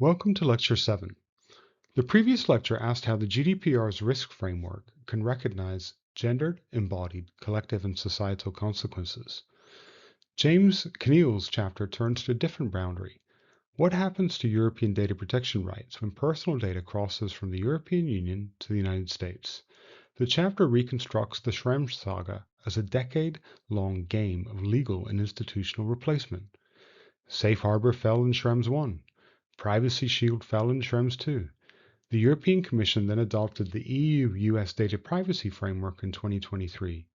Welcome to Lecture 7. The previous lecture asked how the GDPR's risk framework can recognize gendered, embodied, collective, and societal consequences. James Kneale's chapter turns to a different boundary. What happens to European data protection rights when personal data crosses from the European Union to the United States? The chapter reconstructs the Schrems saga as a decade-long game of legal and institutional replacement. Safe Harbour fell in Schrems I. Privacy Shield fell in Schrems II. The European Commission then adopted the EU-US Data Privacy Framework in 2023.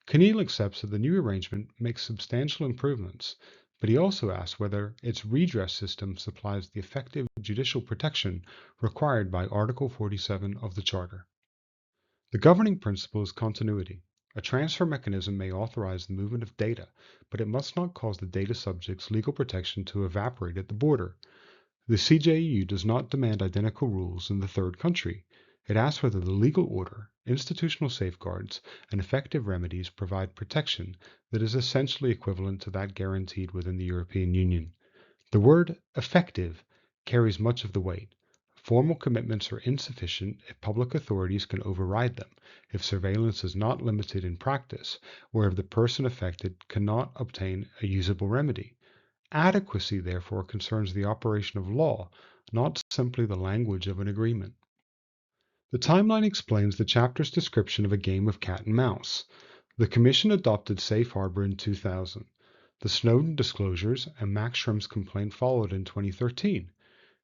Kneale accepts that the new arrangement makes substantial improvements, but he also asks whether its redress system supplies the effective judicial protection required by Article 47 of the Charter. The governing principle is continuity. A transfer mechanism may authorize the movement of data, but it must not cause the data subject's legal protection to evaporate at the border. The CJEU does not demand identical rules in the third country. It asks whether the legal order, institutional safeguards, and effective remedies provide protection that is essentially equivalent to that guaranteed within the European Union. The word effective carries much of the weight. Formal commitments are insufficient if public authorities can override them, if surveillance is not limited in practice, or if the person affected cannot obtain a usable remedy. Adequacy, therefore, concerns the operation of law, not simply the language of an agreement. The timeline explains the chapter's description of a game of cat and mouse. The Commission adopted Safe Harbour in 2000. The Snowden disclosures and Max Schrems complaint followed in 2013.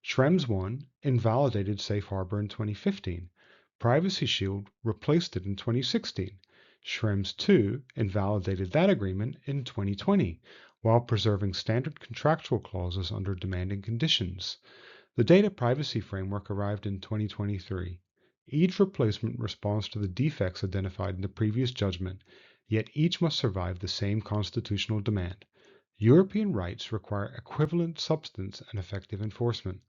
Schrems I invalidated Safe Harbour in 2015. Privacy Shield replaced it in 2016. Schrems II invalidated that agreement in 2020, while preserving standard contractual clauses under demanding conditions. The Data Privacy Framework arrived in 2023. Each replacement responds to the defects identified in the previous judgment, yet each must survive the same constitutional demand. European rights require equivalent substance and effective enforcement.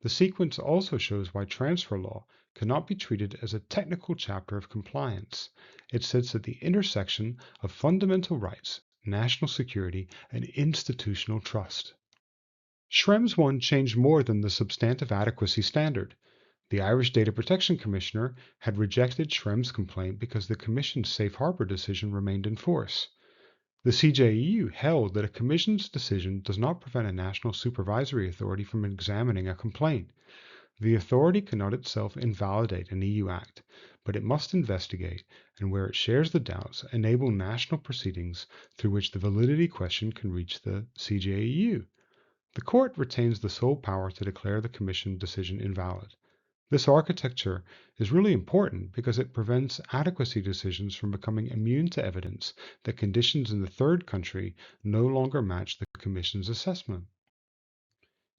The sequence also shows why transfer law cannot be treated as a technical chapter of compliance. It sits at the intersection of fundamental rights, national security, and institutional trust. Schrems I changed more than the substantive adequacy standard. The Irish Data Protection Commissioner had rejected Schrems' complaint because the Commission's Safe Harbour decision remained in force. The CJEU held that a Commission's decision does not prevent a national supervisory authority from examining a complaint. The authority cannot itself invalidate an EU act, but it must investigate, and where it shares the doubts, enable national proceedings through which the validity question can reach the CJEU. The Court retains the sole power to declare the Commission decision invalid. This architecture is really important because it prevents adequacy decisions from becoming immune to evidence that conditions in the third country no longer match the Commission's assessment.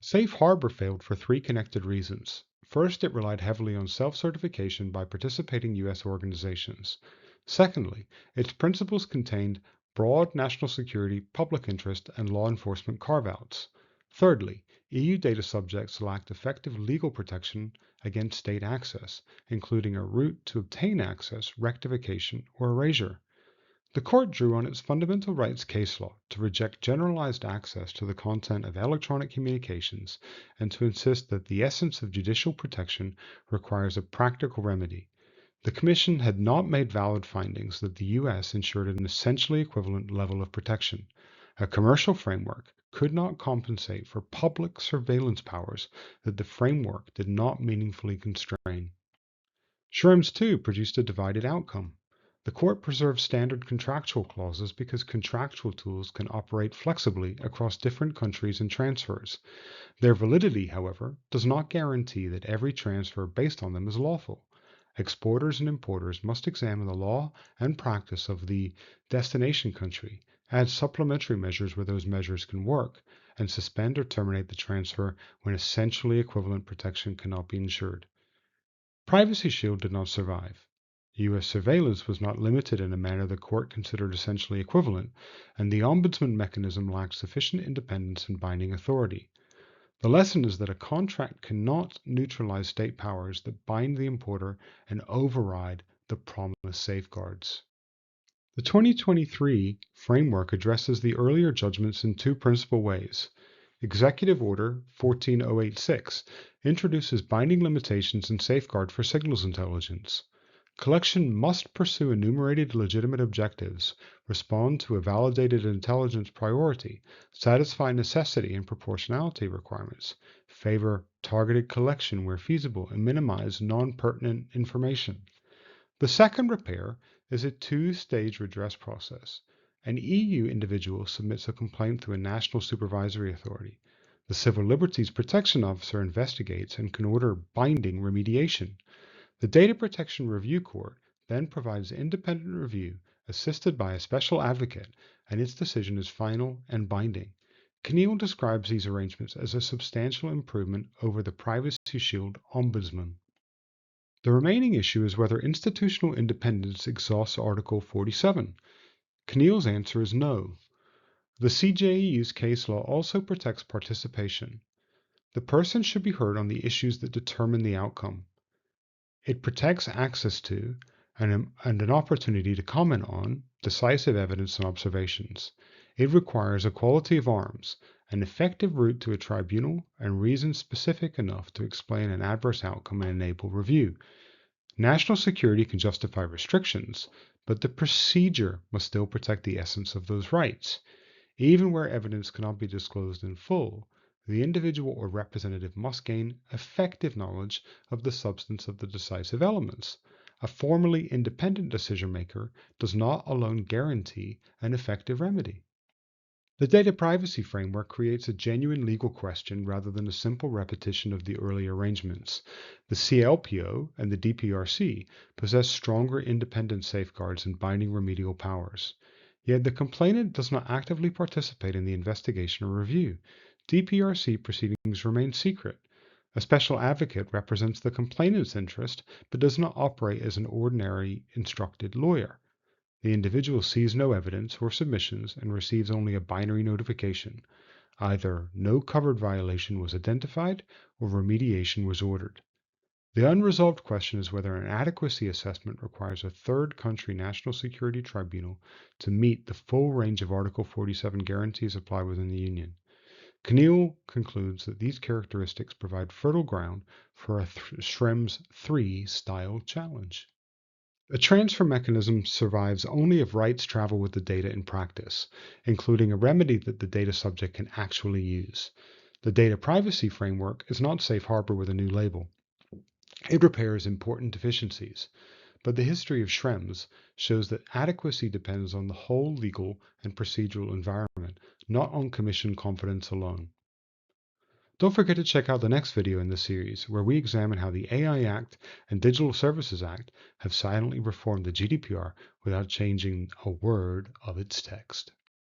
Safe Harbour failed for three connected reasons. First, it relied heavily on self-certification by participating U.S. organizations. Secondly, its principles contained broad national security, public interest, and law enforcement carve-outs. Thirdly, EU data subjects lacked effective legal protection against state access, including a route to obtain access, rectification, or erasure. The Court drew on its fundamental rights case law to reject generalized access to the content of electronic communications and to insist that the essence of judicial protection requires a practical remedy. The Commission had not made valid findings that the U.S. ensured an essentially equivalent level of protection. A commercial framework could not compensate for public surveillance powers that the framework did not meaningfully constrain. Schrems II produced a divided outcome. The Court preserved standard contractual clauses because contractual tools can operate flexibly across different countries and transfers. Their validity, however, does not guarantee that every transfer based on them is lawful. Exporters and importers must examine the law and practice of the destination country, add supplementary measures where those measures can work, and suspend or terminate the transfer when essentially equivalent protection cannot be ensured. Privacy Shield did not survive. U.S. surveillance was not limited in a manner the Court considered essentially equivalent, and the Ombudsman mechanism lacked sufficient independence and binding authority. The lesson is that a contract cannot neutralize state powers that bind the importer and override the promised safeguards. The 2023 framework addresses the earlier judgments in two principal ways. Executive Order 14086 introduces binding limitations and safeguard for signals intelligence. Collection must pursue enumerated legitimate objectives, respond to a validated intelligence priority, satisfy necessity and proportionality requirements, favor targeted collection where feasible, and minimize non-pertinent information. The second repair is a two-stage redress process. An EU individual submits a complaint to a national supervisory authority. The Civil Liberties Protection Officer investigates and can order binding remediation. The Data Protection Review Court then provides independent review assisted by a special advocate, and its decision is final and binding. Kneale describes these arrangements as a substantial improvement over the Privacy Shield Ombudsman. The remaining issue is whether institutional independence exhausts Article 47. Kneale's answer is no. The CJEU's case law also protects participation. The person should be heard on the issues that determine the outcome. It protects access to and an opportunity to comment on decisive evidence and observations. It requires equality of arms, an effective route to a tribunal, and reasons specific enough to explain an adverse outcome and enable review. National security can justify restrictions, but the procedure must still protect the essence of those rights. Even where evidence cannot be disclosed in full, the individual or representative must gain effective knowledge of the substance of the decisive elements. A formally independent decision-maker does not alone guarantee an effective remedy. The data privacy framework creates a genuine legal question rather than a simple repetition of the earlier arrangements. The CLPO and the DPRC possess stronger independent safeguards and binding remedial powers. Yet the complainant does not actively participate in the investigation or review. DPRC proceedings remain secret. A special advocate represents the complainant's interest but does not operate as an ordinary instructed lawyer. The individual sees no evidence or submissions and receives only a binary notification. Either no covered violation was identified or remediation was ordered. The unresolved question is whether an adequacy assessment requires a third country national security tribunal to meet the full range of Article 47 guarantees applied within the Union. Kneale concludes that these characteristics provide fertile ground for a Schrems III style challenge. A transfer mechanism survives only if rights travel with the data in practice, including a remedy that the data subject can actually use. The data privacy framework is not Safe Harbour with a new label. It repairs important deficiencies, but the history of Schrems shows that adequacy depends on the whole legal and procedural environment, not on commission confidence alone. Don't forget to check out the next video in this series, where we examine how the AI Act and Digital Services Act have silently reformed the GDPR without changing a word of its text.